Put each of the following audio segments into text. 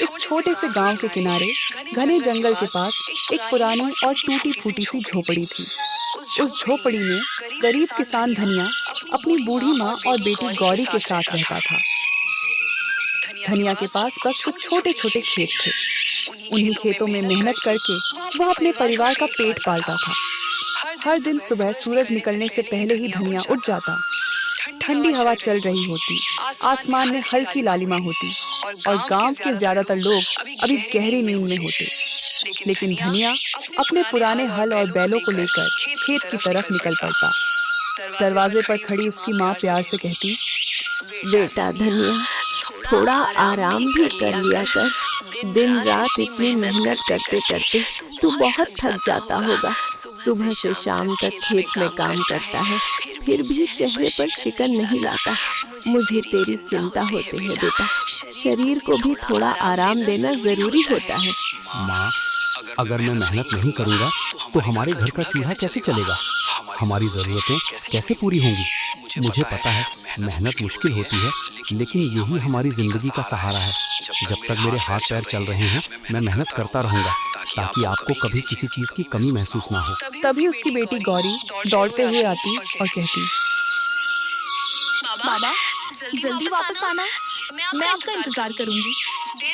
एक छोटे से गांव के किनारे घने जंगल के पास एक पुरानी और टूटी फूटी सी झोपड़ी थी। उस झोपड़ी में गरीब किसान धनिया अपनी बूढ़ी माँ और बेटी गौरी के साथ रहता था। धनिया के पास बस कुछ छोटे छोटे खेत थे। उन्हीं खेतों में मेहनत करके वह अपने परिवार का पेट पालता था। हर दिन सुबह सूरज निकलने से पहले ही धनिया उठ जाता। ठंडी हवा चल रही होती, आसमान में हल्की लालिमा होती और गांव के ज्यादातर लोग अभी गहरी नींद में होते। लेकिन धनिया अपने पुराने हल और बैलों को लेकर खेत की तरफ निकल पड़ता। दरवाजे पर खड़ी उसकी माँ प्यार से कहती, बेटा धनिया, थोड़ा आराम भी कर लिया कर। दिन रात इतनी मेहनत करते करते तू बहुत थक जाता होगा। सुबह से शाम तक खेत में काम करता है, फिर भी चेहरे पर शिकन नहीं लाता। मुझे तेरी चिंता होती है बेटा। शरीर को भी थोड़ा आराम देना जरूरी होता है। माँ, अगर मैं मेहनत नहीं करूँगा तो हमारे घर का चूल्हा कैसे चलेगा? हमारी ज़रूरतें कैसे पूरी होंगी? मुझे पता है मेहनत मुश्किल होती है, लेकिन यही हमारी ज़िंदगी का सहारा है। जब तक मेरे हाथ पैर चल रहे हैं मैं मेहनत करता रहूँगा, ताकि आपको कभी किसी चीज़ की कमी महसूस ना हो। तभी उसकी बेटी गौरी दौड़ते हुए आती और कहती, बाबा, जल्दी वापस आना, मैं आपका इंतजार करूंगी।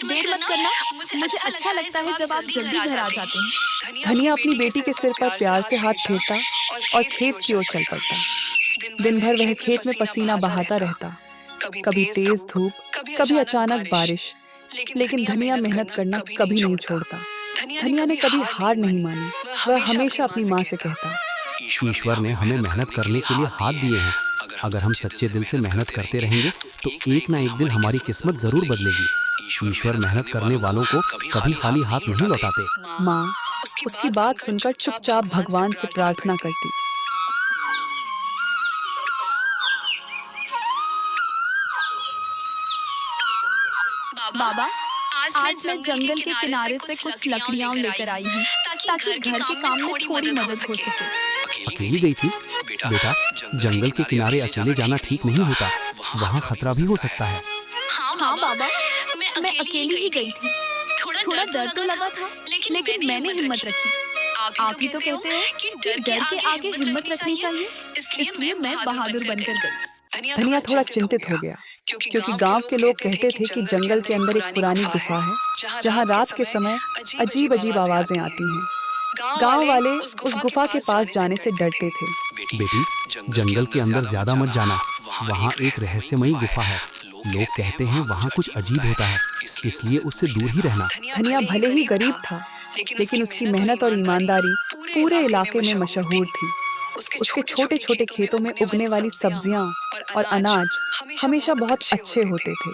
देर मत करना, मुझे अच्छा लगता है जब आप जल्दी घर आ जाते हैं। धनिया अपनी बेटी के सिर पर प्यार से हाथ फेरता और खेत की ओर चल पड़ता। दिन भर वह खेत में पसीना बहाता रहता। कभी तेज धूप, कभी अचानक बारिश, लेकिन धनिया मेहनत करना कभी नहीं छोड़ता। धनिया ने कभी हार नहीं मानी। वह हमेशा अपनी माँ से कहता, ईश्वर ने हमें मेहनत करने के लिए हाथ दिए हैं। अगर हम सच्चे दिल से मेहनत करते रहेंगे तो एक ना एक दिन हमारी किस्मत जरूर बदलेगी। ईश्वर मेहनत करने वालों को कभी खाली हाथ नहीं लौटाते। माँ उसकी बात सुनकर चुपचाप भगवान से प्रार्थना करती। बाबा, आज मैं जंगल के किनारे से कुछ लकड़ियाँ लेकर आई हूँ, ताकि घर के काम में थोड़ी मदद हो सके। अकेली गई थी? बेटा, जंगल के किनारे अकेले जाना ठीक नहीं होता। वहाँ खतरा भी हो सकता है। हाँ बाबा, मैं अकेली ही गई थी। थोड़ा डर तो लगा था, लेकिन मैंने हिम्मत रखी। आप ही तो कहते हैं कि डर के आगे हिम्मत रखनी चाहिए, इसलिए मैं बहादुर बनकर गई। धनिया थोड़ा चिंतित हो गया, क्योंकि गांव के लोग कहते थे कि जंगल के अंदर एक पुरानी गुफा है, जहां रात के समय अजीब अजीब आवाजें आती हैं। गांव वाले उस गुफा के पास जाने से डरते थे। बेटी, जंगल के अंदर ज्यादा मत जाना। वहाँ एक रहस्यमयी गुफा है। लोग कहते हैं वहाँ कुछ अजीब होता है, इसलिए उससे दूर ही रहना। धनिया भले ही गरीब था, लेकिन उसकी मेहनत और ईमानदारी पूरे इलाके में मशहूर थी। उसके छोटे छोटे खेतों में उगने वाली सब्जियां और अनाज हमेशा बहुत अच्छे होते थे।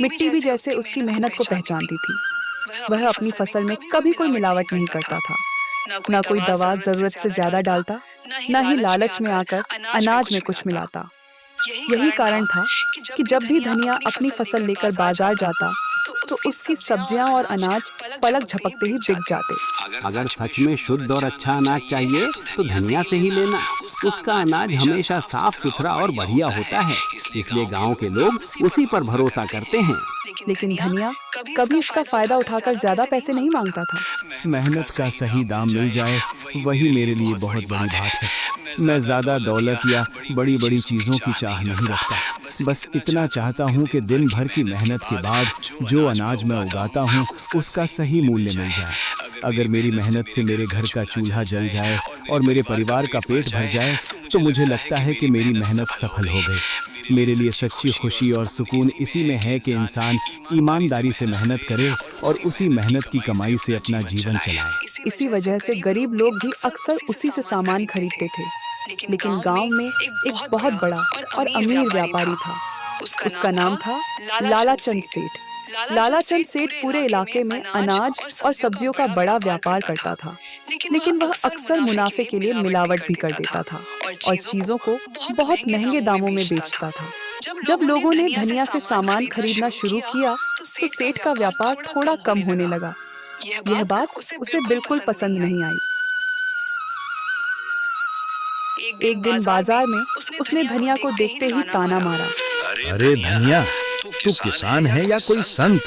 मिट्टी भी जैसे उसकी मेहनत को पहचानती थी। वह अपनी फसल में कभी कोई मिलावट नहीं करता था। न कोई दवा जरूरत से ज्यादा डालता, न ही लालच में आकर अनाज में कुछ मिलाता। यही कारण था कि जब भी धनिया अपनी फसल लेकर बाजार जाता तो उसकी सब्जियां और अनाज पलक झपकते ही बिक जाते। अगर सच में शुद्ध और अच्छा अनाज चाहिए तो धनिया से ही लेना। उसका अनाज हमेशा साफ सुथरा और बढ़िया होता है, इसलिए गांव के लोग उसी पर भरोसा करते हैं। लेकिन धनिया कभी इसका फायदा उठाकर ज्यादा पैसे नहीं मांगता था। मेहनत का सही दाम मिल जाए वही मेरे लिए बहुत बड़ी बात है। मैं ज्यादा दौलत या बड़ी बड़ी चीजों की चाह नहीं रखता। बस इतना चाहता हूँ कि दिन भर की मेहनत के बाद जो अनाज मैं उगाता हूँ उसका सही मूल्य मिल जाए। अगर मेरी मेहनत से मेरे घर का चूल्हा जल जाए और मेरे परिवार का पेट भर जाए तो मुझे लगता है कि मेरी मेहनत सफल हो गई। मेरे लिए सच्ची खुशी और सुकून इसी में है कि इंसान ईमानदारी से मेहनत करे और उसी मेहनत की कमाई से अपना जीवन चलाए। इसी वजह से गरीब लोग भी अक्सर उसी से सामान खरीदते थे। लेकिन गांव में एक बहुत बड़ा और अमीर व्यापारी था। उसका नाम था लाला चंद सेठ। लालाचंद सेठ पूरे इलाके में अनाज और सब्जियों का बड़ा व्यापार करता था, लेकिन वह अक्सर मुनाफे के लिए मिलावट भी कर देता था और चीजों को बहुत महंगे दामों में बेचता था। जब लोगों ने धनिया से सामान खरीदना शुरू किया, तो सेठ का व्यापार थोड़ा कम होने लगा। यह बात उसे बिल्कुल पसंद नहीं आई। एक दिन बाजार में उसने धनिया को देखते ही ताना मारा। अरे धनिया, तू किसान है या कोई संत?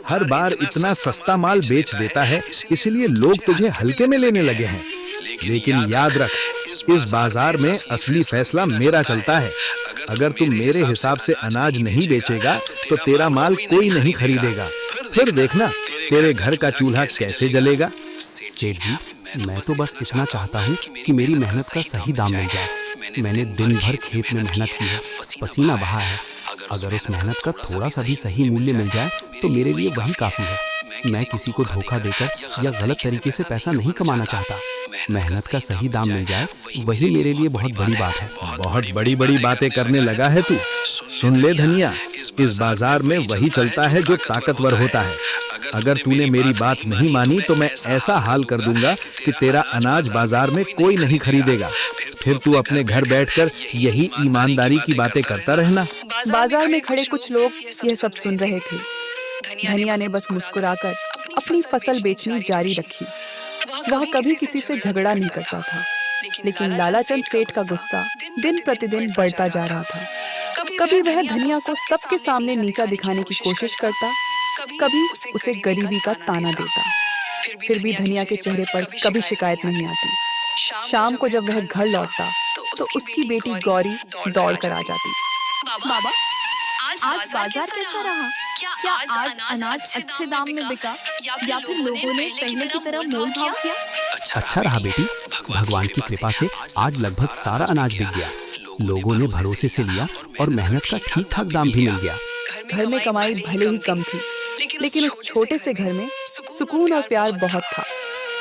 हर बार इतना सस्ता माल बेच देता है, इसलिए लोग तुझे हल्के में लेने लगे हैं। लेकिन याद रख, इस बाजार में असली फैसला मेरा चलता है। अगर तू मेरे हिसाब से अनाज नहीं बेचेगा तो तेरा माल कोई नहीं खरीदेगा। फिर देखना तेरे घर का चूल्हा कैसे जलेगा। सेठ जी, मैं तो बस इतना चाहता हूँ कि मेरी मेहनत का सही दाम मिल जाए। मैंने दिन भर खेत में मेहनत की है, पसीना बहा है। अगर उस मेहनत का थोड़ा सा भी सही मूल्य मिल जाए तो मेरे लिए वही काफी है। मैं किसी को धोखा देकर या गलत तरीके से पैसा नहीं कमाना चाहता। मेहनत का सही दाम मिल जाए, वही मेरे लिए बहुत बड़ी बात है। बहुत बड़ी बड़ी बातें करने लगा है तू। सुन ले धनिया, इस बाजार में वही चलता है जो ताकतवर होता है। अगर तूने मेरी बात नहीं मानी तो मैं ऐसा हाल कर दूंगा कि तेरा अनाज बाजार में कोई नहीं खरीदेगा। फिर तू अपने घर बैठकर यही ईमानदारी की बातें करता रहना। बाजार में खड़े कुछ लोग यह सब सुन रहे थे। धनिया ने बस मुस्कुराकर अपनी फसल बेचनी जारी रखी। वह कभी किसी से झगड़ा नहीं करता था, लेकिन लालाचंद सेठ का गुस्सा दिन प्रतिदिन बढ़ता जा रहा था। कभी वह धनिया को सबके सामने नीचा दिखाने की कोशिश करता, कभी उसे गरीबी का ताना देता। फिर भी धनिया के चेहरे पर कभी शिकायत नहीं आती। शाम को जब वह घर लौटता तो उसकी बेटी गौरी दौड़ कर आ जाती। बाबा, आज बाजार कैसा रहा? क्या आज अनाज अच्छे दाम में बिका या फिर लोगों ने पहले की तरह मोल भाव किया? अच्छा रहा बेटी, भगवान की कृपा से आज लगभग सारा अनाज बिक गया। लोगों ने भरोसे से लिया और मेहनत का ठीक ठाक दाम भी मिल गया। घर में कमाई भले ही कम थी, लेकिन उस छोटे से घर में सुकून और प्यार बहुत था।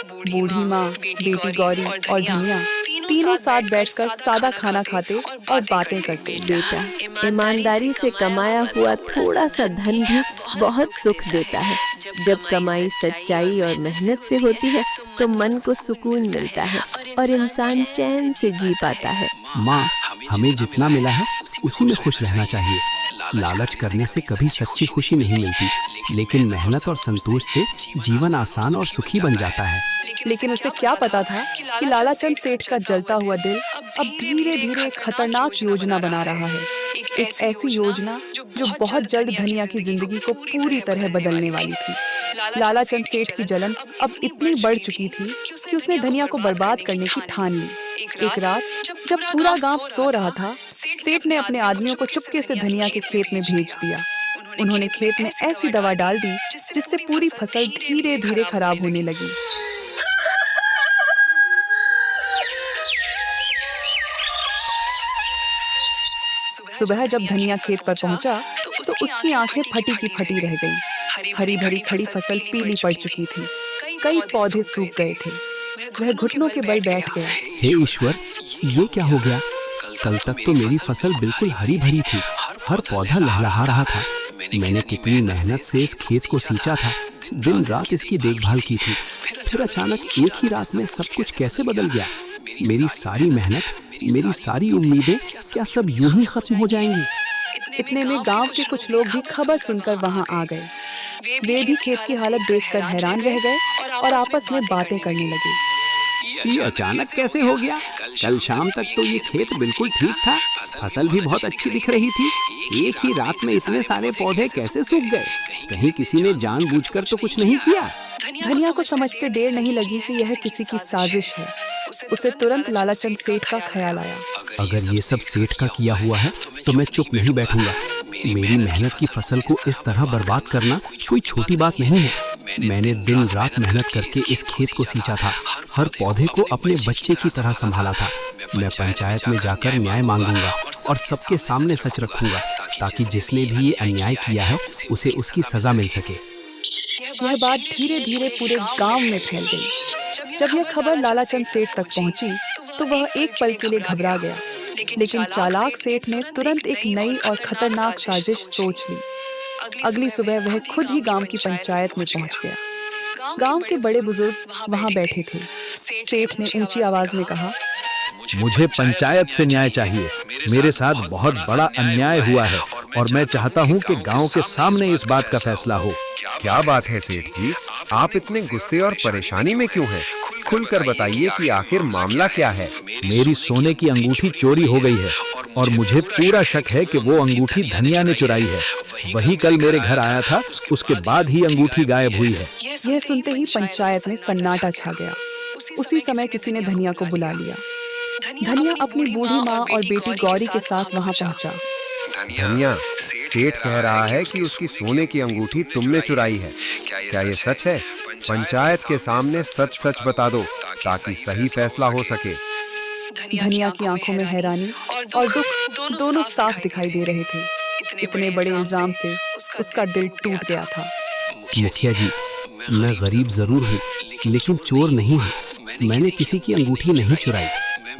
बूढ़ी माँ, बेटी गौरी और धनिया तीनों साथ बैठकर सादा खाना खाते और बातें करते। बेटा, ईमानदारी से कमाया हुआ थोड़ा सा धन भी बहुत सुख देता है। जब कमाई सच्चाई और मेहनत से होती है तो मन को सुकून मिलता है और इंसान चैन से जी पाता है। माँ, हमें जितना मिला है उसी में खुश रहना चाहिए। लालच करने से कभी सच्ची खुशी नहीं मिलती, लेकिन मेहनत और संतोष से जीवन आसान और सुखी बन जाता है। लेकिन उसे क्या पता था कि लालाचंद सेठ का जलता हुआ दिल अब धीरे धीरे एक खतरनाक योजना बना रहा है। एक ऐसी योजना जो बहुत जल्द धनिया की जिंदगी को पूरी तरह बदलने वाली थी। लालाचंद सेठ की जलन अब इतनी बढ़ चुकी थी कि उसने धनिया को बर्बाद करने की ठान ली। एक रात जब पूरा गांव सो रहा था, सेठ ने अपने आदमियों को चुपके से धनिया के खेत में भेज दिया। उन्होंने खेत में ऐसी दवा डाल दी जिससे पूरी फसल धीरे धीरे खराब होने लगी। सुबह जब धनिया खेत पर पहुंचा तो उसकी आंखें फटी की फटी रह गईं। हरी भरी खड़ी फसल पीली पड़ चुकी थी। कई पौधे सूख गए थे। वह घुटनों के बल बैठ गया। हे ईश्वर, ये क्या हो गया? कल तक तो मेरी फसल बिल्कुल हरी भरी थी, हर पौधा लहलहा रहा था। मैंने कितनी मेहनत से इस खेत को सींचा था, दिन रात इसकी देखभाल की थी। फिर अचानक एक ही रात में सब कुछ कैसे बदल गया? मेरी सारी मेहनत, मेरी सारी उम्मीदें क्या सब यूं ही खत्म हो जाएंगी? इतने में गांव के कुछ लोग भी खबर सुनकर वहां आ गए। वे भी खेत की हालत देखकर हैरान रह गए और आपस में बातें करने लगे। ये अचानक कैसे हो गया? कल शाम तक तो ये खेत बिल्कुल ठीक था, फसल भी बहुत अच्छी दिख रही थी। एक ही रात में इतने सारे पौधे कैसे सूख गए? कहीं किसी ने जानबूझकर तो कुछ नहीं किया? धनिया को समझते देर नहीं लगी कि यह किसी की साजिश है। उसे तुरंत लालाचंद सेठ का ख्याल आया। अगर ये सब सेठ का किया हुआ है तो मैं चुप नहीं बैठूंगा। मेरी मेहनत की फसल को इस तरह बर्बाद करना कोई छोटी बात नहीं है। मैंने दिन रात मेहनत करके इस खेत को सींचा था, हर पौधे को अपने बच्चे की तरह संभाला था। मैं पंचायत में जाकर न्याय मांगूंगा और सबके सामने सच रखूंगा, ताकि जिसने भी ये अन्याय किया है उसे उसकी सजा मिल सके। यह बात धीरे धीरे पूरे गांव में फैल गई। जब यह खबर लालाचंद सेठ तक पहुंची तो वह एक पल के लिए घबरा गया, लेकिन चालाक सेठ ने तुरंत एक नई और खतरनाक साजिश सोच ली। अगली सुबह वह खुद ही गांव की पंचायत में पहुंच गया। गांव के बड़े बुजुर्ग वहां बैठे थे। सेठ ने ऊंची आवाज में कहा, मुझे पंचायत से न्याय चाहिए। मेरे साथ बहुत बड़ा अन्याय हुआ है और मैं चाहता हूँ कि गांव के सामने इस बात का फैसला हो। क्या बात है सेठ जी, आप इतने गुस्से और परेशानी में क्यों हैं? खुलकर बताइए कि आखिर मामला क्या है। मेरी सोने की अंगूठी चोरी हो गई है और मुझे पूरा शक है कि वो अंगूठी धनिया ने चुराई है। वही कल मेरे घर आया था, उसके बाद ही अंगूठी गायब हुई है। यह सुनते ही पंचायत में सन्नाटा छा गया। उसी समय किसी ने धनिया को बुला लिया। धनिया अपनी बूढ़ी माँ और बेटी गौरी के साथ वहां पहुंचा। धनिया, सेठ कह रहा है कि उसकी सोने की अंगूठी तुमने चुराई है। क्या ये सच है? पंचायत के सामने सच सच बता दो ताकि सही फैसला हो सके। धनिया की आंखों में हैरानी और दुख दोनों साफ दिखाई दे रहे थे। इतने बड़े इल्जाम से उसका दिल टूट गया था। मुखिया जी, मैं गरीब जरूर हूँ लेकिन चोर नहीं हूँ। मैंने किसी की अंगूठी नहीं चुराई।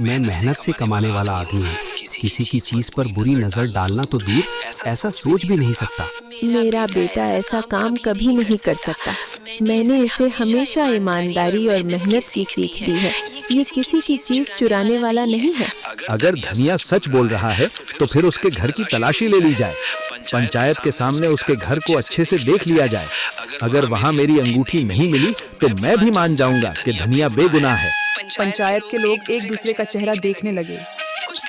मैं मेहनत से कमाने वाला आदमी हूँ। किसी की चीज पर बुरी नजर डालना तो दूर, ऐसा सोच भी नहीं सकता। मेरा बेटा ऐसा काम कभी नहीं कर सकता। मैंने इसे हमेशा ईमानदारी और मेहनत की सीख दी है। ये किसी की चीज चुराने वाला नहीं है। अगर धनिया सच बोल रहा है तो फिर उसके घर की तलाशी ले ली जाए। पंचायत के सामने उसके घर को अच्छे से देख लिया जाए। अगर वहाँ मेरी अंगूठी नहीं मिली तो मैं भी मान जाऊंगा कि धनिया बेगुनाह है। पंचायत के लोग एक दूसरे का चेहरा देखने लगे।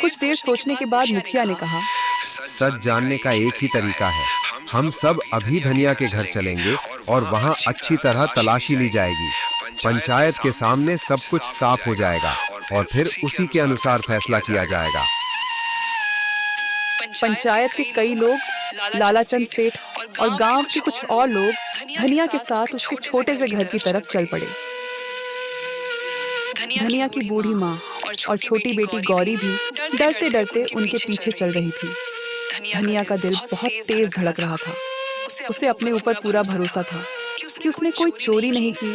कुछ देर सोचने के बाद मुखिया ने कहा, सच जानने का एक ही तरीका है। हम सब अभी धनिया के घर चलेंगे और वहाँ अच्छी तरह तलाशी ली जाएगी। पंचायत के सामने सब कुछ साफ हो जाएगा और फिर उसी के अनुसार फैसला किया जाएगा। पंचायत के कई लोग, लालाचंद सेठ और गांव के कुछ और लोग धनिया के साथ उसके छोटे से घर की तरफ चल पड़े। धनिया की बूढ़ी माँ और छोटी बेटी गौरी भी डरते डरते उनके पीछे चल रही थी। धनिया का दिल बहुत तेज धड़क रहा था। उसे अपने ऊपर पूरा भरोसा था कि उसने कोई चोरी नहीं की।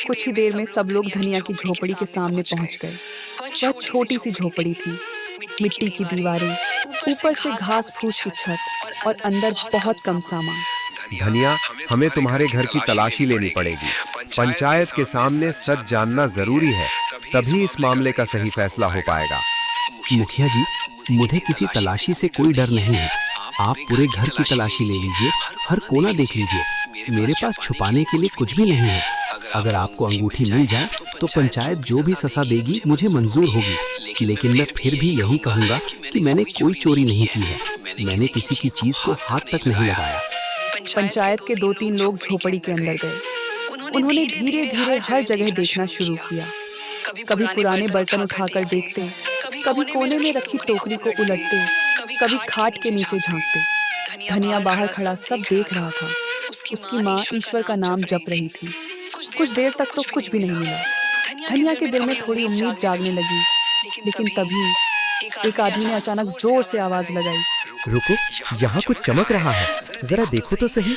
कुछ ही देर में सब लोग धनिया की झोपड़ी के सामने पहुंच गए। वह छोटी सी झोपड़ी थी, मिट्टी की दीवारें, ऊपर से घास फूस की छत और अंदर बहुत कम सामान। धनिया, हमें तुम्हारे घर की तलाशी लेनी पड़ेगी। पंचायत के सामने सच जानना जरूरी है, तभी इस मामले का सही फैसला हो पाएगा। मुखिया जी, मुझे किसी तलाशी से कोई डर नहीं है। आप पूरे घर की तलाशी ले लीजिए, हर कोना देख लीजिए। मेरे पास छुपाने के लिए कुछ भी नहीं है। अगर आपको अंगूठी मिल जाए तो पंचायत जो भी सजा देगी मुझे मंजूर होगी। लेकिन मैं फिर भी यही कहूँगा कि मैंने कोई चोरी नहीं की है। मैंने किसी की चीज को हाथ तक नहीं लगाया। पंचायत के 2-3 लोग झोपड़ी के अंदर गए। उन्होंने धीरे धीरे हर जगह देखना शुरू किया। कभी पुराने बर्तन उठाकर देखते, कभी कोने में रखी टोकरी को उलटते, कभी खाट के नीचे झांकते। धनिया बाहर खड़ा सब देख रहा था। उसकी माँ ईश्वर का नाम जप रही थी। कुछ देर तक तो कुछ भी नहीं मिला। धनिया के दिल में थोड़ी उम्मीद जागने लगी, लेकिन तभी एक आदमी ने अचानक जोर से आवाज लगाई, रुको, यहाँ कुछ चमक रहा है, जरा देखो तो सही।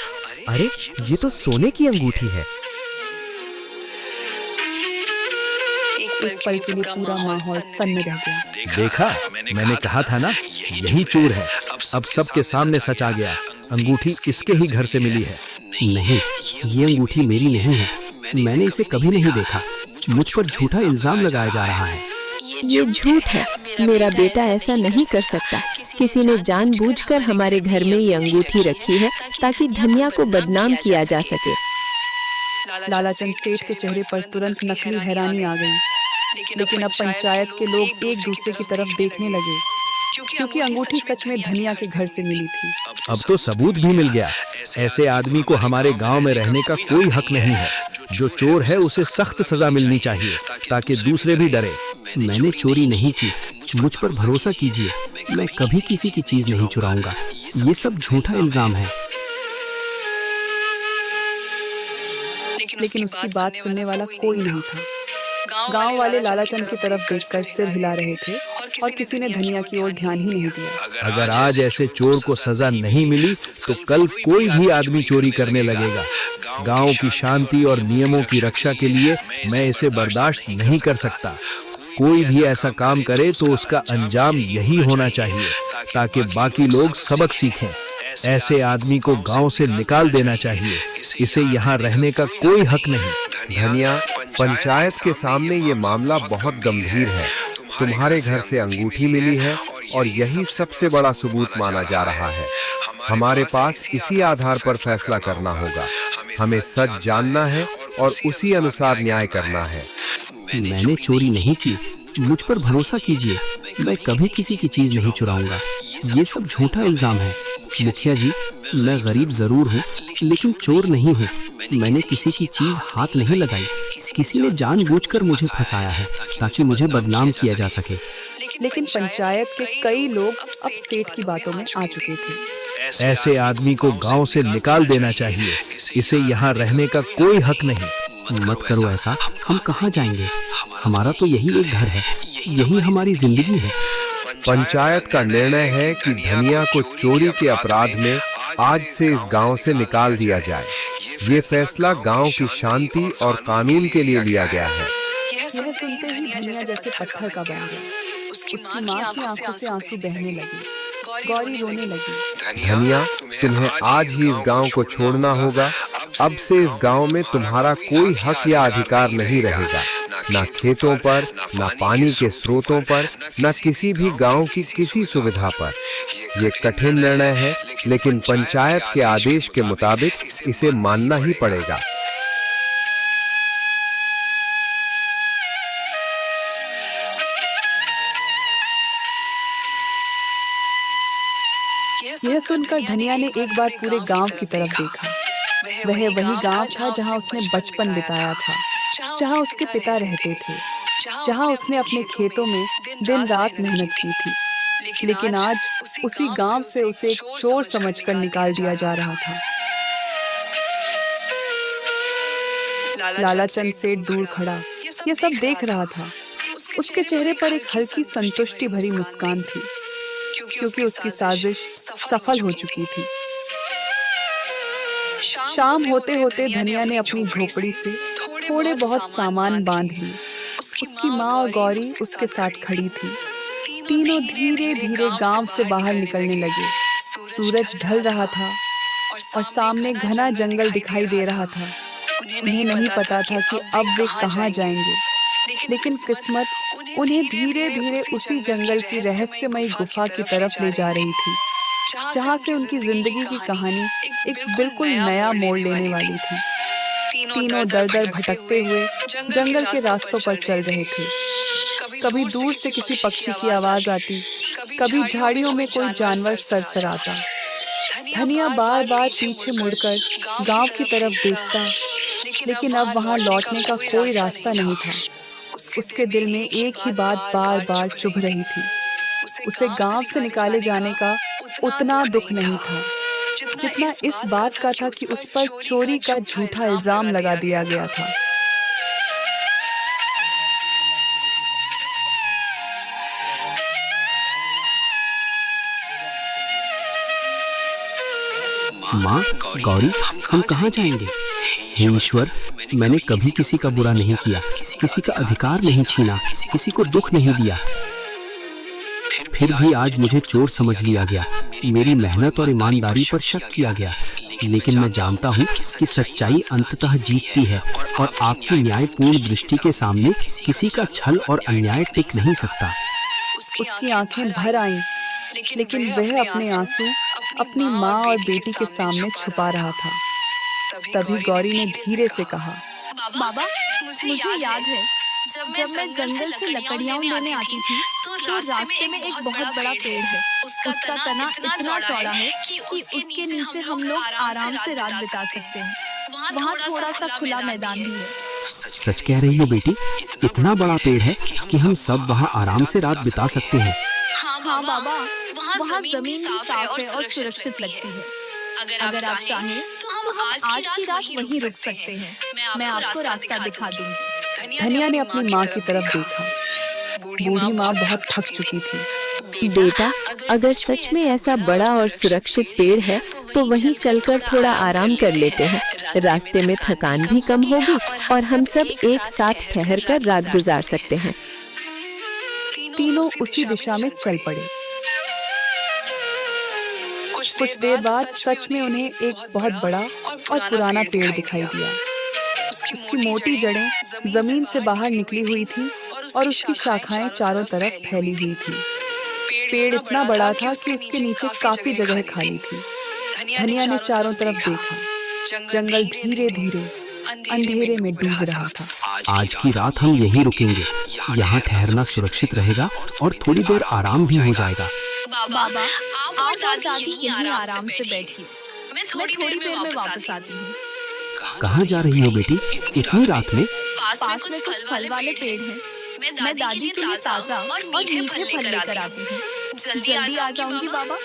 अरे, ये तो सोने की अंगूठी है। एक पल के लिए पूरा माहौल सन्न रह गया। देखा, मैंने कहा था ना, यही चोर है। अब सबके सामने सच आ गया। अंगूठी इसके ही घर से मिली है। नहीं, ये अंगूठी मेरी नहीं है। मैंने इसे कभी नहीं देखा। मुझ पर झूठा इल्जाम लगाया जा रहा है। ये झूठ है। मेरा बेटा ऐसा नहीं कर सकता। किसी ने जानबूझकर हमारे घर में ये अंगूठी रखी है ताकि धनिया को बदनाम किया जा सके। लालाचंद सेठ के चेहरे पर तुरंत नकली हैरानी आ गई। लेकिन अब पंचायत के लोग एक दूसरे की तरफ देखने लगे, क्योंकि अंगूठी सच में धनिया के घर से मिली थी। अब तो सबूत भी मिल गया। ऐसे आदमी को हमारे गांव में रहने का कोई हक नहीं है। जो चोर है उसे सख्त सजा मिलनी चाहिए ताकि दूसरे भी डरे। मैंने चोरी नहीं की, मुझ पर भरोसा कीजिए। मैं कभी किसी की चीज नहीं चुराऊंगा। ये सब झूठा इल्जाम है। लेकिन उसकी बात सुनने वाला कोई नहीं था। गांव वाले लालाचंद की तरफ देखकर सिर हिला रहे थे और किसी ने धनिया की ओर ध्यान ही नहीं दिया। अगर आज ऐसे चोर को सजा नहीं मिली तो कल कोई भी आदमी चोरी करने लगेगा। गांव की शांति और नियमों की रक्षा के लिए मैं इसे बर्दाश्त नहीं कर सकता। कोई भी ऐसा काम करे तो उसका अंजाम यही होना चाहिए ताकि बाकी लोग सबक सीखें। ऐसे आदमी को गांव से निकाल देना चाहिए। इसे यहाँ रहने का कोई हक नहीं। धनिया, पंचायत के सामने ये मामला बहुत गंभीर है। तुम्हारे घर से अंगूठी मिली है और यही सबसे बड़ा सबूत माना जा रहा है। हमारे पास इसी आधार पर फैसला करना होगा। हमें सच जानना है और उसी अनुसार न्याय करना है। मैंने चोरी नहीं की, मुझ पर भरोसा कीजिए। मैं कभी किसी की चीज नहीं चुराऊंगा। ये सब झूठा इल्जाम है। मुखिया जी, मैं गरीब जरूर हूँ लेकिन चोर नहीं हूँ। मैंने किसी की चीज हाथ नहीं लगाई। किसी ने जानबूझकर मुझे फंसाया है ताकि मुझे बदनाम किया जा सके। लेकिन पंचायत के कई लोग अब सेठ की बातों में आ चुके थे। ऐसे आदमी को गांव से निकाल देना चाहिए। इसे यहाँ रहने का कोई हक नहीं। मत करो ऐसा। हम कहाँ जाएंगे? हमारा तो यही एक घर है, यही हमारी जिंदगी है। पंचायत का निर्णय है कि धनिया को चोरी के अपराध में आज से इस गांव से निकाल दिया जाए। ये फैसला गांव की शांति और कानून के लिए लिया गया है। यह सुनते ही धनिया जैसे पत्थर का बन गया। उसकी माँ की आंखों से आंसू बहने लगे। गौरी रोने लगी। धनिया, तुम्हें आज ही इस गांव को छोड़ना होगा। अब से इस गांव में तुम्हारा कोई हक या अधिकार नहीं रहेगा। ना खेतों पर, ना पानी के स्रोतों पर, ना किसी भी गांव की किसी सुविधा पर। ये कठिन निर्णय है, लेकिन पंचायत के आदेश के मुताबिक इसे मानना ही पड़ेगा। यह सुनकर धनिया ने एक बार पूरे गांव की तरफ देखा। वह वही गांव था जहां उसने बचपन बिताया था, जहां उसके पिता रहते थे, जहां उसने अपने खेतों में दिन रात मेहनत की थी। लेकिन आज उसी गांव से उसे एक चोर समझकर निकाल दिया जा रहा था। लालाचंद सेठ दूर खड़ा यह सब देख रहा था। उसके चेहरे पर एक हल्की संतुष्टि भरी मुस्कान थी, क्योंकि उसकी साजिश सफल हो चुकी थी। शाम होते होते धनिया ने अपनी झोपड़ी से थोड़े बहुत सामान बांध लिए। उसकी माँ और गौरी उसके साथ खड़ी थी। तीनों धीरे धीरे गांव से बाहर निकलने लगे। सूरज ढल रहा था और सामने घना जंगल दिखाई दे रहा था। उन्हें नहीं पता था कि अब वे कहाँ जाएंगे, लेकिन किस्मत उन्हें धीरे धीरे उसी जंगल की रहस्यमयी गुफा की तरफ ले जा रही थी, जहाँ से उनकी जिंदगी की कहानी एक बिल्कुल नया मोड़ लेने वाली थी। तीनों दर दर भटकते हुए जंगल के रास्तों पर चल रहे थे। कभी दूर से किसी पक्षी की आवाज आती, कभी झाड़ियों में कोई जानवर सरसराता। धनिया बार बार पीछे मुड़कर गांव की तरफ देखता, लेकिन अब वहां लौटने का कोई रास्ता नहीं था। उसके दिल में एक ही बात बार बार चुभ रही थी। उसे गांव से निकाले जाने का उतना दुख नहीं था जितना इस बात का था कि उस पर चोरी का झूठा इल्जाम लगा दिया गया था। माँ, गौरी, हम कहाँ जाएंगे? हे ईश्वर, मैंने कभी किसी का बुरा नहीं किया, किसी का अधिकार नहीं छीना, किसी को दुख नहीं दिया। फिर भी आज मुझे चोर समझ लिया गया, मेरी मेहनत और ईमानदारी पर शक किया गया। लेकिन मैं जानता हूँ कि सच्चाई अंततः जीतती है और आपकी न्यायपूर्ण दृष्टि के सामने किसी का छल और अन्याय टिक नहीं सकता। उसकी आंखें भर आईं, लेकिन वह अपने आंसू अपनी माँ और बेटी के सामने छुपा रहा था। तभी गौरी ने धीरे से कहा, बाबा, मुझे याद है जब मैं जंगल से लकड़ियाँ लेने आती थी तो रास्ते में एक बहुत बड़ा पेड़ है। उसका तना इतना चौड़ा है कि उसके नीचे हम लोग आराम से रात बिता सकते हैं। वहाँ थोड़ा सा खुला मैदान भी है। सच कह रही हो बेटी? इतना बड़ा पेड़ है कि हम सब वहाँ आराम से रात बिता सकते हैं? हाँ बाबा, वहाँ जमीन भी साफ है और सुरक्षित लगती है। अगर आप चाहें तो हम आज की रात वहीं रुक सकते हैं। मैं आपको रास्ता दिखा दूंगी। धनिया ने अपनी माँ की तरफ देखा। बूढ़ी माँ बहुत थक चुकी थी। बेटा, अगर सच में ऐसा बड़ा और सुरक्षित पेड़ है तो वहीं चलकर थोड़ा आराम कर लेते हैं। रास्ते में थकान भी कम होगी और हम सब एक साथ ठहरकर रात गुजार सकते हैं। तीनों उसी दिशा में चल पड़े। कुछ देर बाद सच में उन्हें एक बहुत बड़ा और पुराना पेड़ दिखाई दिया। उसकी मोटी जड़ें जमीन से बाहर निकली हुई थी और उसकी शाखाएं चारों तरफ फैली हुई थी। पेड़ इतना बड़ा था कि उसके नीचे काफी जगह खाली थी। धनिया ने चारों तरफ देखा। जंगल धीरे धीरे अंधेरे में डूब रहा था। आज की रात हम यहीं रुकेंगे। यहाँ ठहरना सुरक्षित रहेगा और थोड़ी देर आराम भी हो जाएगा। बाबा, आप और दादी यहीं आराम से बैठिए। मैं थोड़ी देर में वापस आती हूँ। कहाँ जा रही हो बेटी इतनी रात में? पास में कुछ फल वाले पेड़ हैं। मैं दादी के लिए ताजा और मीठे फल लेकर आती हूँ। जल्दी आ जाऊंगी बाबा।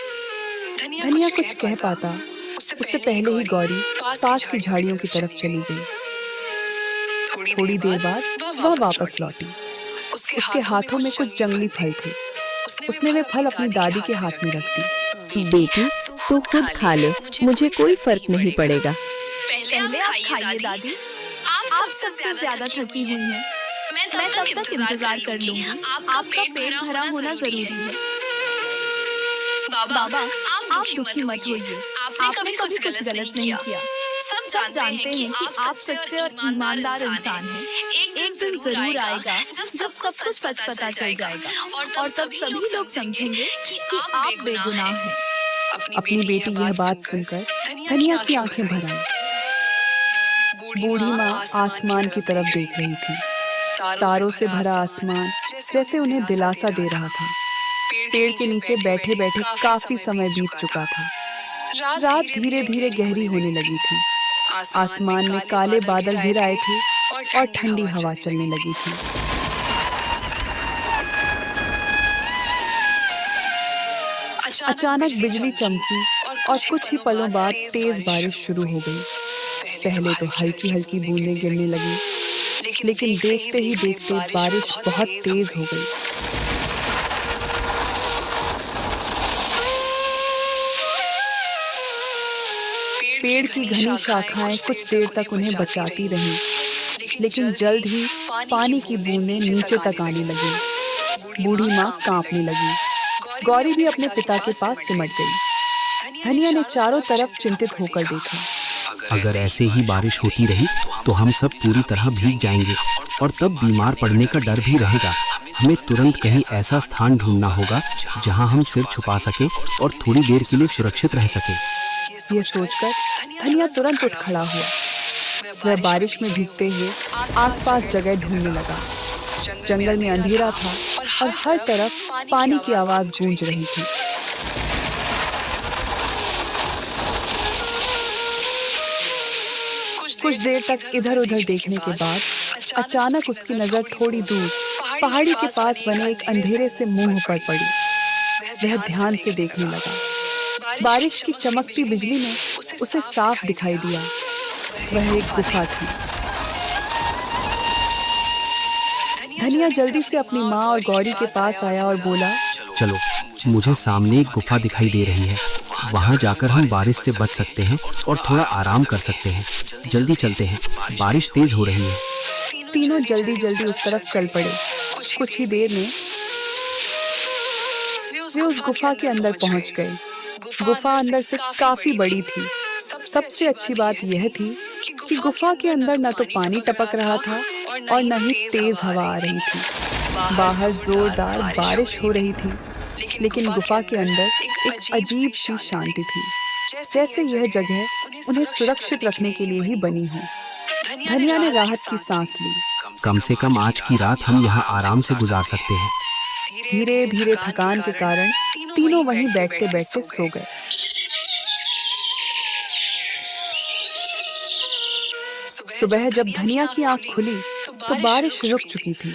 धनिया कुछ कह पाता उससे पहले ही गौरी पास की झाड़ियों की तरफ चली गई। थोड़ी देर बाद वह वापस लौटी। उसके हाथों में कुछ जंगली फल थे। उसने वे फल अपनी दादी के हाथ में रख दी। बेटी तू खुद खा ले, मुझे कोई फर्क नहीं पड़ेगा। पहले आप खाइए दादी। आप सबसे ज्यादा थकी हुई हैं। मैं तब तक इंतजार कर लूंगी। आपका पेट भरा होना जरूरी है। बाबा, आप दुखी मत होइए। आपने कभी कुछ गलत नहीं किया। सब जानते हैं कि आप सच्चे और ईमानदार इंसान हैं। एक दिन जरूर आएगा जब सब कुछ सच पता चल जाएगा और तब सभी लोग समझेंगे कि आप बेगुनाह हैं। अपनी बेटी यह बात सुनकर धनिया की आंखें भर आईं। बूढ़ी माँ आसमान की तरफ देख रही थी। तारों से भरा आसमान जैसे उन्हें दिलासा दे रहा था। पेड़ के नीचे बैठे बैठे काफी समय बीत चुका था। रात धीरे धीरे गहरी होने लगी थी। आसमान में काले बादल घिर आए थे और ठंडी हवा चलने लगी थी। अचानक बिजली चमकी और कुछ ही पलों बाद तेज बारिश शुरू हो गई। पहले तो हल्की हल्की बूंदें गिरने लगी, लेकिन देखते ही देखते बारिश बहुत तेज हो गई। पेड़ की घनी शाखाएं कुछ देर तक उन्हें बचाती रहीं, लेकिन जल्द ही पानी की बूंदें नीचे तक आने लगी। बूढ़ी माँ कांपने लगी। गौरी भी अपने पिता के पास सिमट गई। धनिया ने चारों तरफ चिंतित होकर देखा। अगर ऐसे ही बारिश होती रही तो हम सब पूरी तरह भीग जाएंगे और तब बीमार पड़ने का डर भी रहेगा। हमें तुरंत कहीं ऐसा स्थान ढूंढना होगा जहां हम सिर छुपा सके और थोड़ी देर के लिए सुरक्षित रह सके। ये सोचकर धनिया तुरंत उठ खड़ा हुआ। वह बारिश में भीगते हुए आसपास जगह ढूंढने लगा। जंगल में अंधेरा था और हर तरफ पानी की आवाज गूंज रही थी। कुछ देर तक इधर उधर देखने के बाद अचानक उसकी नजर थोड़ी दूर पहाड़ी के पास बने एक अंधेरे से मुंह पर पड़ी। वह ध्यान से देखने लगा। बारिश की चमकती बिजली में उसे साफ दिखाई दिया। वह एक गुफा थी। धनिया जल्दी से अपनी माँ और गौरी के पास आया और बोला, चलो, मुझे सामने एक गुफा दिखाई दे रही है। वहाँ जाकर हम बारिश से बच सकते हैं और थोड़ा आराम कर सकते हैं। जल्दी चलते हैं, बारिश तेज हो रही है। तीनों जल्दी जल्दी उस तरफ चल पड़े। कुछ ही देर में वे उस गुफा के अंदर पहुंच गए। गुफा अंदर से काफी बड़ी थी। सबसे अच्छी बात यह थी कि गुफा के अंदर न तो पानी टपक रहा था और न ही तेज हवा आ रही थी। बाहर जोरदार बारिश हो रही थी, लेकिन गुफा के अंदर एक अजीब सी शांति थी, जैसे यह जगह उन्हें सुरक्षित रखने के लिए ही बनी हो। धनिया ने राहत की सांस ली। कम से कम आज की रात हम यहाँ आराम से गुजार सकते हैं। धीरे धीरे थकान के कारण तीनों वहीं बैठते बैठते सो गए। सुबह जब धनिया की आंख खुली तो बारिश रुक चुकी थी।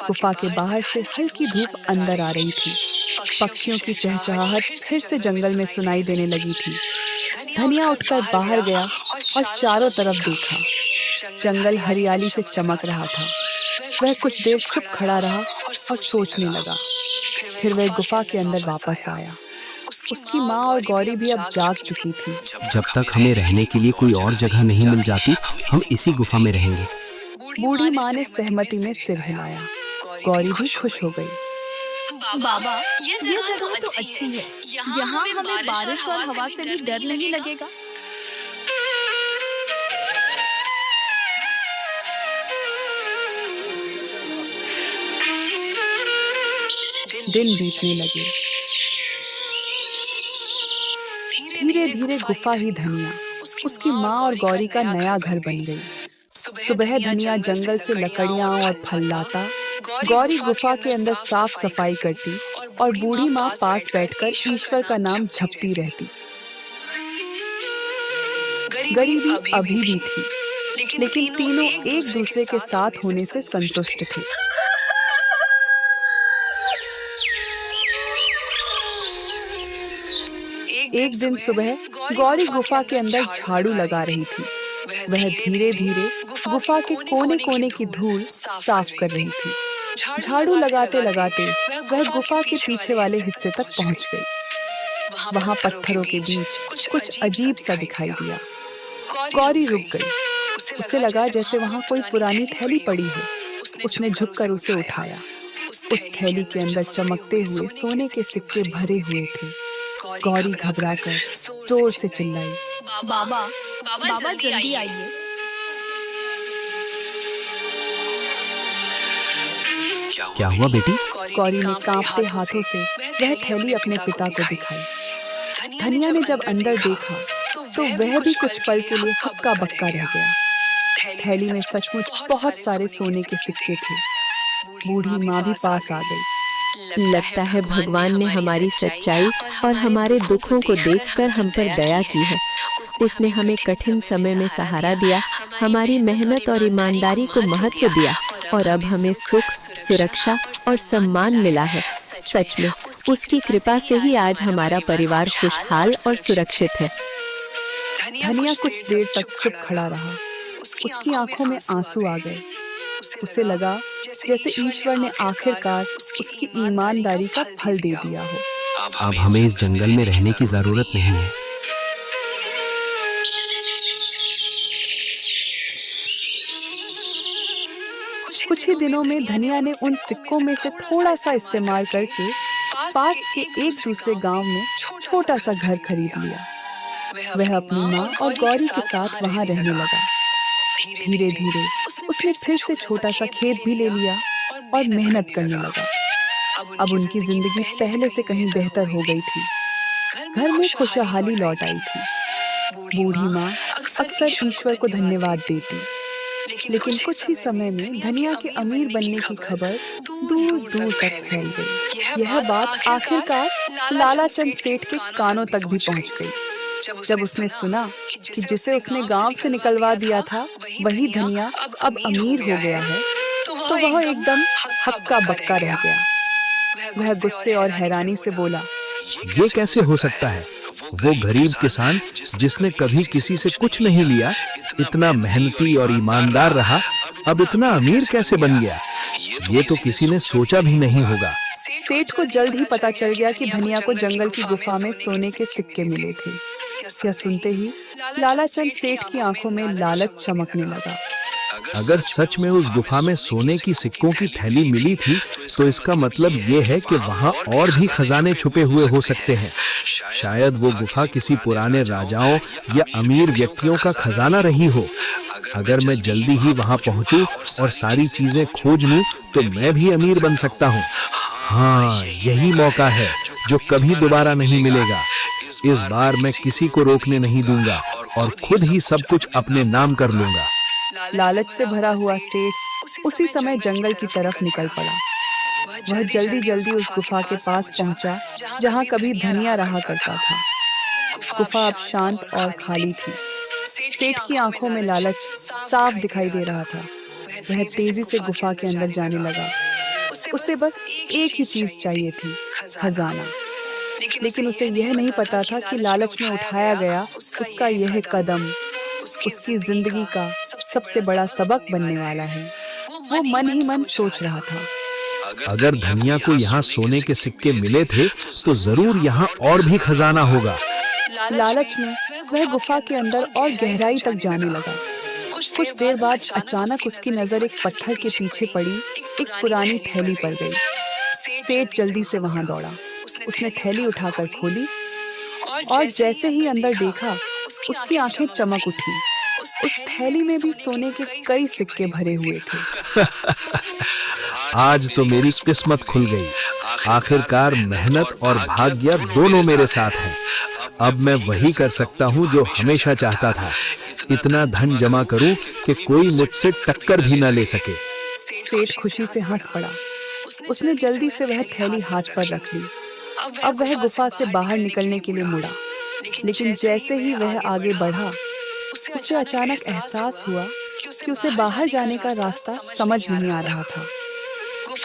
गुफा के बाहर से हल्की धूप अंदर आ रही थी। पक्षियों की चहचहाहट फिर से जंगल में सुनाई देने लगी थी। धनिया उठकर बाहर गया और चारों तरफ देखा। जंगल हरियाली से चमक रहा था। वह कुछ देर चुप खड़ा रहा और सोचने लगा। फिर वह गुफा के अंदर वापस आया। उसकी माँ और गौरी भी अब जाग चुकी थी। जब तक हमें रहने के लिए कोई और जगह नहीं मिल जाती, हम इसी गुफा में रहेंगे। बूढ़ी माँ ने सहमति में सिर हिलाया। गौरी भी खुश हो गई। बाबा ये जगह तो अच्छी है। यहाँ हमें बारिश और हवा से भी डर नहीं लगेगा। दिन बीतने लगे। धीरे धीरे गुफा ही धनिया, उसकी माँ और गौरी का नया घर बन गई। सुबह धनिया जंगल से लकड़ियाँ और फल लाता, गौरी गुफा के अंदर साफ सफाई करती और बूढ़ी माँ पास बैठकर ईश्वर का नाम जपती रहती। गरीबी अभी भी थी, लेकिन तीनों एक दूसरे के साथ होने से संतुष्ट थे। एक दिन सुबह गौरी गुफा के अंदर झाड़ू लगा रही थी। वह धीरे धीरे गुफा के कोने कोने की धूल साफ कर रही थी। झाड़ू लगाते लगाते वह गुफा के पीछे वाले हिस्से तक पहुंच गई। वहां पत्थरों के बीच कुछ अजीब सा दिखाई दिया। गौरी रुक गई। उसे लगा जैसे वहां कोई पुरानी थैली पड़ी हो। उसने झुककर उसे उठाया। उस थैली के अंदर चमकते हुए सोने के सिक्के भरे हुए थे। गौरी घबराकर जोर से चिल्लाई, बाबा जल्दी आइए। क्या हुआ बेटी? गौरी ने कांपते हाथों से वह थैली अपने पिता को दिखाई। धनिया ने जब अंदर देखा तो वह भी कुछ पल के लिए हक्का बक्का रह गया। थैली में सचमुच बहुत सारे सोने के सिक्के थे। बूढ़ी माँ भी पास आ गई। लगता है भगवान ने हमारी सच्चाई और हमारे दुखों को देखकर हम पर दया की है। उसने हमें कठिन समय में सहारा दिया, हमारी मेहनत और ईमानदारी को महत्व दिया और अब हमें सुख, सुरक्षा और सम्मान मिला है। सच में उसकी कृपा से ही आज हमारा परिवार खुशहाल और सुरक्षित है। धनिया कुछ देर तक चुप खड़ा रहा। उसकी आंखों में आंसू आ गए। उसे लगा जैसे ईश्वर ने आखिरकार उसकी ईमानदारी का फल दे दिया हो। अब हमें इस जंगल में रहने की जरूरत नहीं है। कुछ ही दिनों में धनिया ने उन सिक्कों में से थोड़ा सा इस्तेमाल करके पास के एक दूसरे गांव में छोटा सा घर खरीद लिया। वह अपनी माँ और गौरी के साथ वहां रहने लगा। धीरे धीरे उसने फिर से छोटा सा खेत भी ले लिया और मेहनत करने लगा। अब उनकी जिंदगी पहले से कहीं बेहतर हो गई थी। घर में खुशहाली लौट आई थी। बूढ़ी माँ अक्सर ईश्वर को धन्यवाद देती, लेकिन कुछ ही समय में धनिया के अमीर बनने की खबर दूर दूर तक फैल गई। यह बात आखिरकार लालाचंद सेठ के कानों तक भी पहुंच गई। जब उसने सुना कि जिसे उसने गांव से निकलवा दिया था वही धनिया अब अमीर हो गया है, तो वह एकदम हक्का बक्का रह गया। वह गुस्से और हैरानी से बोला, ये कैसे हो सकता है? वो गरीब किसान जिसने कभी किसी से कुछ नहीं लिया, इतना मेहनती और ईमानदार रहा, अब इतना अमीर कैसे बन गया? ये तो किसी ने सोचा भी नहीं होगा। सेठ को जल्द ही पता चल गया कि धनिया को जंगल की गुफा में सोने के सिक्के मिले थे। यह सुनते ही लालाचंद सेठ की आंखों में लालच चमकने लगा। अगर सच में उस गुफा में सोने की सिक्कों की थैली मिली थी, तो इसका मतलब ये है कि वहां और भी खजाने छुपे हुए हो सकते हैं। शायद वो गुफा किसी पुराने राजाओं या अमीर व्यक्तियों का खजाना रही हो। अगर मैं जल्दी ही वहां पहुंचूं और सारी चीजें खोज लूं, तो मैं भी अमीर बन सकता हूं। हाँ, यही मौका है जो कभी दोबारा नहीं मिलेगा। इस बार मैं किसी को रोकने नहीं दूंगा और खुद ही सब कुछ अपने नाम कर लूंगा। लालच से भरा हुआ सेठ उसी समय जंगल की तरफ निकल पड़ा। वह जल्दी जल्दी उस गुफा के पास पहुंचा जहां कभी धनिया रहा करता था। गुफा अब शांत और खाली थी। सेठ की आंखों में लालच साफ दिखाई दे रहा था। वह तेजी से गुफा के अंदर जाने लगा। उसे बस एक ही चीज चाहिए थी, खजाना। लेकिन उसे यह नहीं पता था कि लालच में उठाया गया उसका यह कदम उसकी जिंदगी का सबसे बड़ा सबक बनने वाला है। वो मन ही मन सोच रहा था, अगर धनिया को यहाँ सोने के सिक्के मिले थे, तो जरूर यहाँ और भी खजाना होगा। लालच में वह गुफा के अंदर और गहराई तक जाने लगा। कुछ देर बाद अचानक उसकी नजर एक पत्थर के पीछे पड़ी एक पुरानी थैली पर गई। सेठ जल्दी से वहां दौड़ा। उसने थैली उठाकर खोली और जैसे ही अंदर देखा, उसकी आंखें चमक उठी। उस थैली में भी सोने के कई सिक्के भरे हुए थे। आज तो मेरी किस्मत खुल गई। आखिरकार मेहनत और भाग्य दोनों मेरे साथ हैं। अब मैं वही कर सकता हूँ जो हमेशा चाहता था। इतना धन जमा करूं कि कोई मुझसे टक्कर भी न ले सके। सेठ खुशी से हंस पड़ा। उसने जल्दी से वह थैली हाथ पर रख ली। अब वह गुफा से बाहर निकलने के लिए मुड़ा, लेकिन जैसे ही वह आगे बढ़ा, उसे अचानक एहसास हुआ कि उसे बाहर जाने का रास्ता समझ नहीं आ रहा था।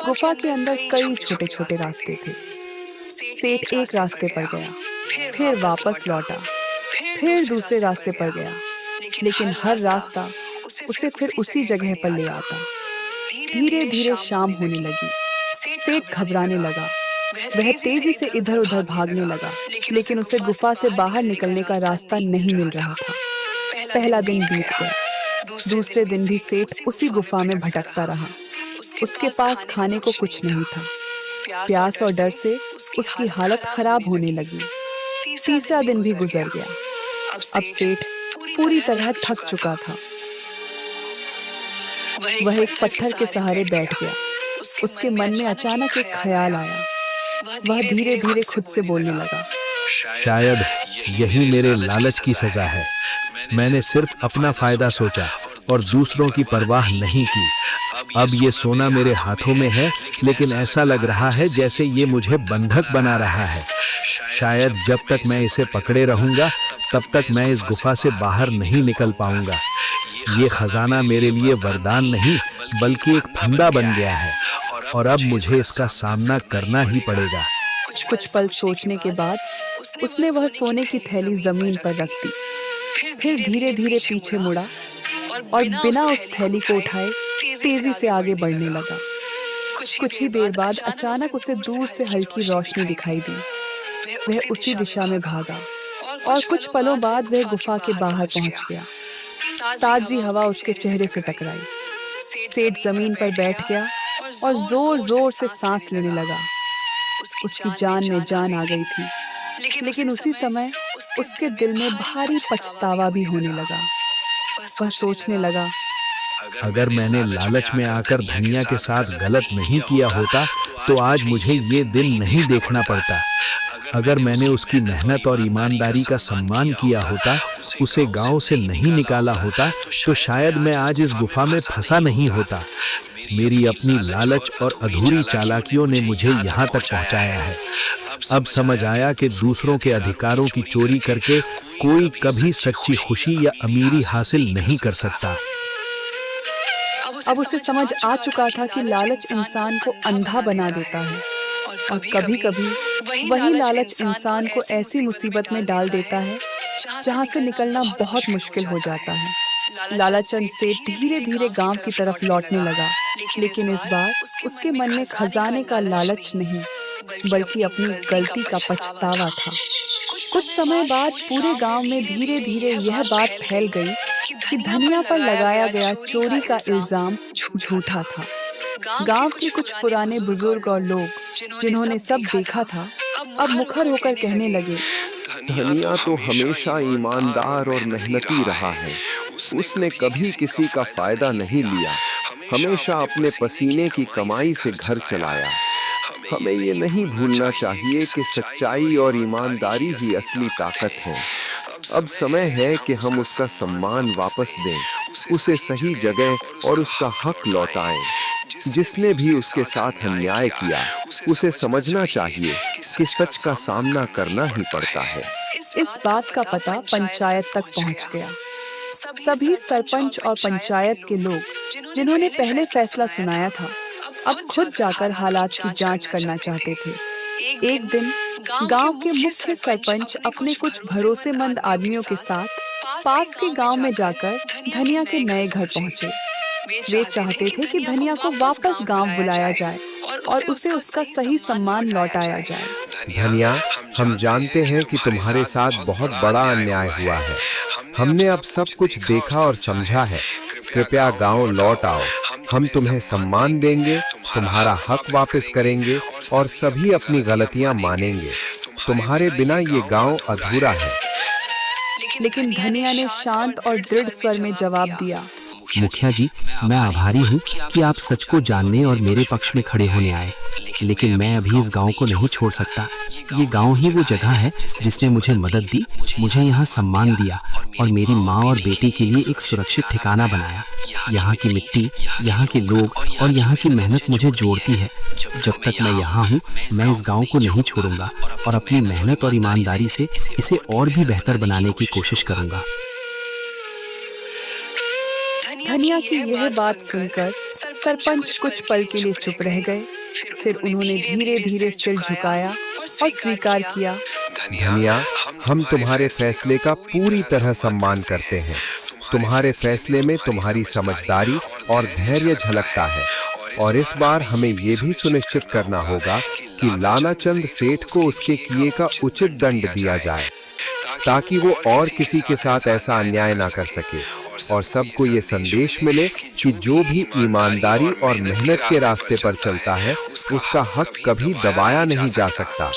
गुफा के अंदर कई छोटे छोटे रास्ते थे। सेठ एक रास्ते पर गया, फिर वापस लौटा, फिर दूसरे रास्ते पर गया, लेकिन हर रास्ता उसे फिर उसी जगह पर ले आता। धीरे धीरे शाम होने लगी। सेठ घबराने लगा। वह तेजी से इधर उधर भागने लगा, लेकिन उसे गुफा से बाहर निकलने का रास्ता नहीं मिल रहा था। पहला दिन बीत गया। दूसरे दिन भी सेठ उसी गुफा में भटकता रहा। उसके पास खाने को कुछ नहीं था। प्यास और डर से उसकी हालत खराब होने लगी। तीसरा दिन भी गुजर गया। अब सेठ पूरी तरह थक चुका था। वह एक पत्थर के सहारे बैठ गया। उसके मन में अचानक एक ख्याल आया। वह धीरे धीरे खुद से बोलने लगा, शायद यही मेरे लालच की सजा है। मैंने सिर्फ अपना फायदा सोचा और दूसरों की परवाह नहीं की। अब ये सोना मेरे हाथों में है, लेकिन ऐसा लग रहा है जैसे ये मुझे बंधक बना रहा है। शायद जब तक मैं इसे पकड़े रहूंगा, तब तक मैं इस गुफा से बाहर नहीं निकल पाऊंगा। ये खजाना मेरे लिए वरदान नहीं, बल्कि एक फंदा बन गया है, और अब मुझे इसका सामना करना ही पड़ेगा। कुछ पल सोचने के बाद उसने वह सोने की थैली जमीन पर रख दी। फिर धीरे धीरे पीछे मुड़ा और बिना उस थैली को उठाए तेजी से आगे बढ़ने लगा। कुछ ही देर बाद अचानक उसे दूर से हल्की रोशनी दिखाई दी। वह उसी दिशा में भागा और कुछ पलों बाद वह गुफा के बाहर पहुंच गया। ताजी हवा उसके चेहरे से टकराई। सेठ जमीन पर बैठ गया और जोर जोर से सांस लेने लगा। उसकी जान में जान आ गई थी, लेकिन उसी समय उसके दिल में भारी पछतावा भी होने लगा। वह सोचने लगा, अगर मैंने लालच में आकर धनिया के साथ गलत नहीं किया होता, तो आज मुझे ये दिन नहीं देखना पड़ता। अगर मैंने उसकी मेहनत और ईमानदारी का सम्मान किया होता, उसे गांव से नहीं निकाला होता, तो शायद मैं आज इस गुफा में फंसा नहीं होता। मेरी अपनी लालच और अधूरी चालाकियों ने मुझे यहाँ तक पहुँचाया है। अब समझ आया कि दूसरों के अधिकारों की चोरी करके कोई कभी सच्ची खुशी या अमीरी हासिल नहीं कर सकता। अब उसे समझ आ चुका था कि लालच इंसान को अंधा बना देता है, और कभी-कभी वही लालच इंसान को ऐसी मुसीबत में डाल देता है जहां से निकलना बहुत मुश्किल हो जाता है। लालाचंद सेठ धीरे धीरे गांव की तरफ लौटने लगा, लेकिन इस बार उसके मन में खजाने का लालच नहीं, बल्कि अपनी गलती का पछतावा था। कुछ समय बाद पूरे गांव में धीरे धीरे यह बात फैल गई कि धनिया पर लगाया गया चोरी का इल्जाम झूठा था। गांव के कुछ पुराने बुजुर्ग और लोग जिन्होंने सब देखा था, अब मुखर होकर कहने लगे, धनिया तो हमेशा ईमानदार और मेहनती रहा है। उसने कभी किसी का फायदा नहीं लिया, हमेशा अपने पसीने की कमाई से घर चलाया। हमें ये नहीं भूलना चाहिए कि सच्चाई और ईमानदारी ही असली ताकत है। अब समय है कि हम उसका सम्मान वापस दें, उसे सही जगह और उसका हक लौटाएं। जिसने भी उसके साथ अन्याय किया, उसे समझना चाहिए कि सच का सामना करना ही पड़ता है। इस बात का पता पंचायत तक पहुंच गया। सभी सरपंच और पंचायत के लोग जिन्होंने पहले फैसला सुनाया था, अब खुद जाकर हालात की जांच करना चाहते थे। एक दिन गांव के मुख्य सरपंच अपने कुछ भरोसेमंद आदमियों के साथ पास के गांव में जाकर धनिया के नए घर पहुंचे। वे चाहते थे कि धनिया को वापस गांव बुलाया जाए और उसे उसका सही सम्मान लौटाया जाए। धनिया, हम जानते हैं कि तुम्हारे साथ बहुत बड़ा अन्याय हुआ है। हमने अब सब कुछ देखा और समझा है। कृपया गांव लौट आओ। हम तुम्हें सम्मान देंगे, तुम्हारा हक वापस करेंगे और सभी अपनी गलतियां मानेंगे। तुम्हारे बिना ये गांव अधूरा है। लेकिन धनिया ने शांत और दृढ़ स्वर में जवाब दिया, मुखिया जी, मैं आभारी हूँ कि आप सच को जानने और मेरे पक्ष में खड़े होने आए, लेकिन मैं अभी इस गांव को नहीं छोड़ सकता। ये गांव ही वो जगह है जिसने मुझे मदद दी, मुझे यहाँ सम्मान दिया और मेरी माँ और बेटे के लिए एक सुरक्षित ठिकाना बनाया। यहाँ की मिट्टी, यहाँ के लोग और यहाँ की मेहनत मुझे जोड़ती है। जब तक मैं यहाँ हूँ, मैं इस गांव को नहीं छोड़ूंगा और अपनी मेहनत और ईमानदारी से इसे और भी बेहतर बनाने की कोशिश करूंगा। धनिया की यह बात सुनकर सरपंच कुछ पल के लिए चुप रह गए। फिर उन्होंने धीरे धीरे सिर झुकाया और स्वीकार किया, धनिया, हम तुम्हारे फैसले का पूरी तरह सम्मान करते हैं। तुम्हारे फैसले में तुम्हारी समझदारी और धैर्य झलकता है और इस बार हमें ये भी सुनिश्चित करना होगा कि लालाचंद सेठ को उसके किए का उचित दंड दिया जाए, ताकि वो और किसी के साथ ऐसा अन्याय ना कर सके और सबको ये संदेश मिले कि जो भी ईमानदारी और मेहनत के रास्ते पर चलता है, उसका हक कभी दबाया नहीं जा सकता।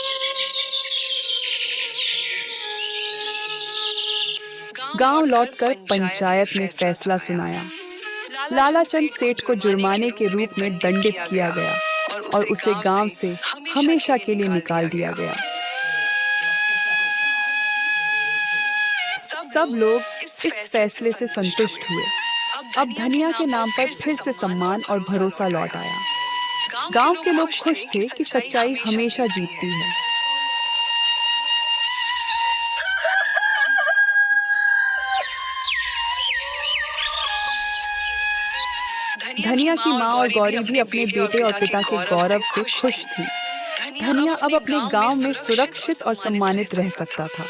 गांव लौटकर पंचायत ने फैसला सुनाया। लालाचंद सेठ को जुर्माने के रूप में दंडित किया गया और उसे गांव से हमेशा के लिए निकाल दिया गया। सब लोग इस फैसले से संतुष्ट हुए। अब धनिया के नाम पर फिर से सम्मान और भरोसा लौट आया। गांव के लोग खुश थे कि सच्चाई हमेशा जीतती है। धनिया की माँ और गौरी भी अपने बेटे और पिता के गौरव से खुश थी। धनिया अब अपने गांव में सुरक्षित और सम्मानित रह सकता था।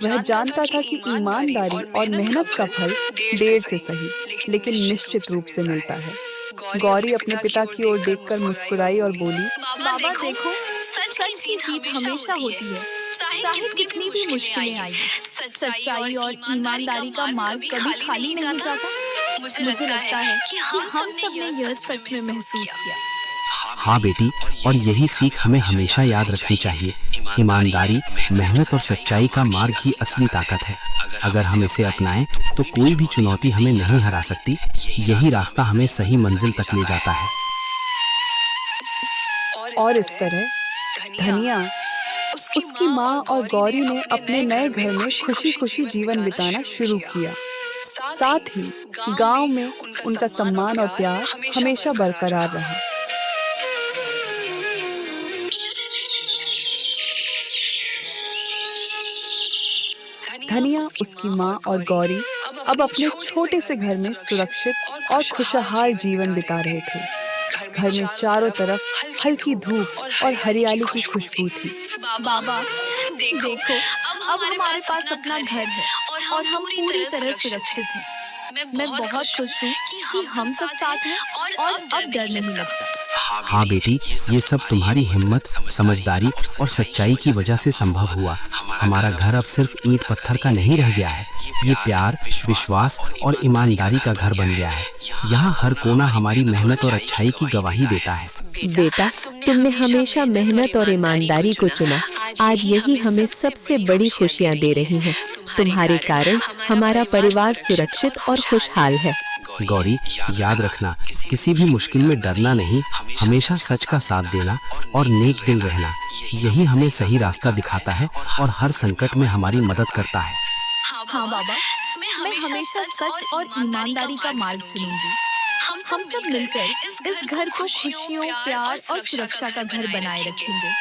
वह जानता था कि ईमानदारी और मेहनत का फल देर से सही लेकिन निश्चित रूप से मिलता है। गौरी अपने पिता की ओर देखकर मुस्कुराई और बोली, बाबा देखो, सच की जीत हमेशा होती है, चाहे कितनी भी मुश्किलें आई। सच्चाई और ईमानदारी का मार्ग कभी खाली नहीं जाता। मुझे लगता है कि हम सब ने यह सच में महसूस किया। हाँ बेटी, और यही सीख हमें हमेशा याद रखनी चाहिए। ईमानदारी, मेहनत और सच्चाई का मार्ग ही असली ताकत है। अगर हम इसे अपनाएं तो कोई भी चुनौती हमें नहीं हरा सकती। यही रास्ता हमें सही मंजिल तक ले जाता है। और इस तरह धनिया, उसकी माँ और गौरी ने अपने नए घर में खुशी खुशी जीवन बिताना शुरू किया। साथ ही गांव में उनका सम्मान और प्यार हमेशा बरकरार रहा। धनिया, उसकी माँ और गौरी अब अपने छोटे से घर में सुरक्षित और खुशहाल जीवन बिता रहे थे। घर में चारों तरफ हल्की धूप और हरियाली की खुशबू थी। बाबा देखो, अब हमारे पास अपना घर है और हम पूरी तरह सुरक्षित हैं। मैं बहुत खुश हूँ कि हम सब साथ हैं और अब डर नहीं लगता। हाँ बेटी, ये सब तुम्हारी हिम्मत, समझदारी और सच्चाई की वजह से संभव हुआ। हमारा घर अब सिर्फ ईंट पत्थर का नहीं रह गया है। ये प्यार, विश्वास और ईमानदारी का घर बन गया है। यहाँ हर कोना हमारी मेहनत और अच्छाई की गवाही देता है। बेटा, तुमने हमेशा मेहनत और ईमानदारी को चुना। आज यही हमें सबसे बड़ी खुशियाँ दे रही है। तुम्हारे कारण हमारा परिवार सुरक्षित और खुशहाल है। गौरी, याद रखना, किसी भी मुश्किल में डरना नहीं, हमेशा सच का साथ देना और नेक दिल रहना, यही हमें सही रास्ता दिखाता है और हर संकट में हमारी मदद करता है। हाँ बाबा, मैं हमेशा सच और ईमानदारी का मार्ग चुनूंगी। हम सब मिलकर इस घर को खुशियों, प्यार और सुरक्षा का घर बनाए रखेंगे।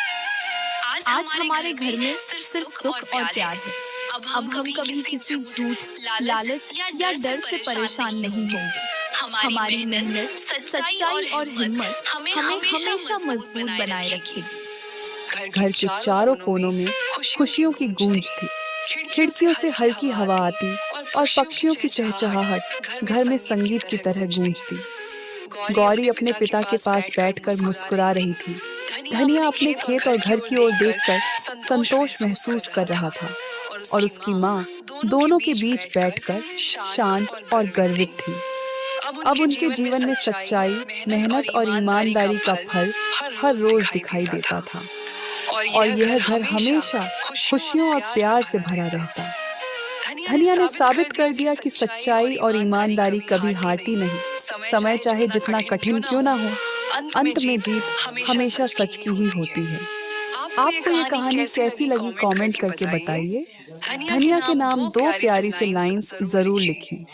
आज हमारे घर में सिर्फ सुख और प्यार है। अब हम कभी किसी झूठ, लालच या डर से परेशान नहीं होंगे। हमारी मेहनत, सच्चाई और हिम्मत हमें हमेशा मजबूत बनाए रखेगी। घर के चारों कोनों में खुशियों की गूंज थी। खिड़कियों से हल्की हवा आती और पक्षियों की चहचहाहट घर में संगीत की तरह गूंजती। गौरी अपने पिता के पास बैठकर मुस्कुरा रही थी। धनिया अपने खेत और घर की ओर देखकर संतोष महसूस कर रहा था और उसकी माँ दोनों के बीच बैठकर शांत और गर्वित थी। अब उनके जीवन में सच्चाई, मेहनत और ईमानदारी का फल हर रोज दिखाई देता था और यह घर हमेशा खुशियों और प्यार से भरा रहता। धनिया ने साबित कर दिया कि सच्चाई और ईमानदारी कभी हारती नहीं। समय चाहे जितना कठिन क्यों ना हो, अंत में जीत हमेशा सच की ही होती है। आपको ये कहानी कैसी लगी कमेंट करके बताइए। धनिया के नाम 2 प्यारी सी लाइंस जरूर लिखें।